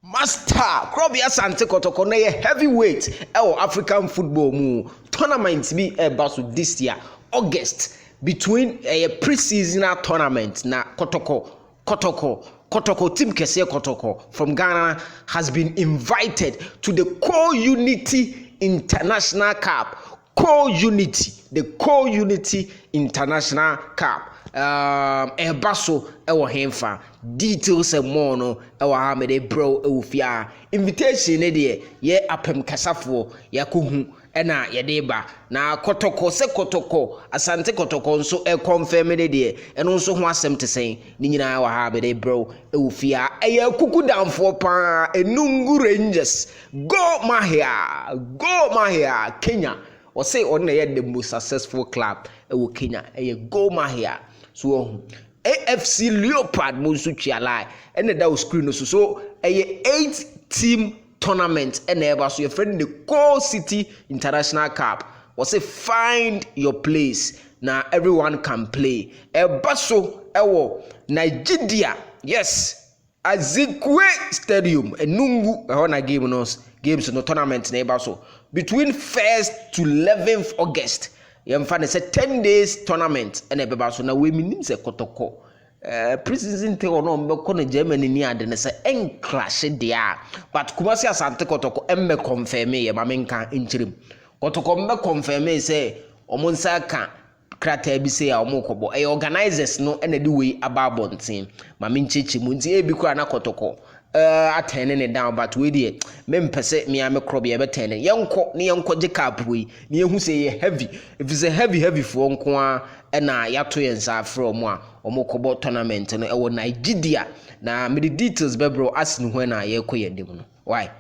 Master, Krobia Sante Kotoko na heavyweight African football mu tournament be about this year August between a pre-season tournament na Kotoko team Kese Kotoko from Ghana has been invited to the Co-Unity International Cup. The Co-Unity International Cup. Baso ewo hemfa details and more no ewo ha me de bro ewo fia invitation ne de ye apem kasafo yakohu ena ye de ba na Kotoko asante Kotoko nso e confirm ne de eno nso ho asem te sen ni nyina ewo ha me de bro ewo fia eye kuku damfo pa Enungu Rangers go mahia Kenya or say on the most successful club ewo Kenya go mahia. So AFC Leopard Musuchi alai and that was screen so a 8-team tournament and ever so your friend the Core City International Cup was a find your place now everyone can play a baso ewo Nigeria yes Azikwe Stadium Enungu ehona games no tournament neighbor so between 1st to 11th August yemfa say 10 days tournament and ebeba so na we menim say Kotoko preseason te ono mbeko na Germany ni ade ne say en clash dia but Kumasi Asante Kotoko emme confirm ye ma menka nchirim Kotoko mbe confirm say omonsa ka krata bi say omokobo organizers no ena di we ababontin ma menchichi mu nti ebi kura na Kotoko attending it down but we dey mempese me am krobia be ten yenko je cap we ne ehu say heavy if it's a heavy for nko a na yato yensa from a omokobo tournament no e wo Nigeria na me the details be bro as no when na ye koyendem no why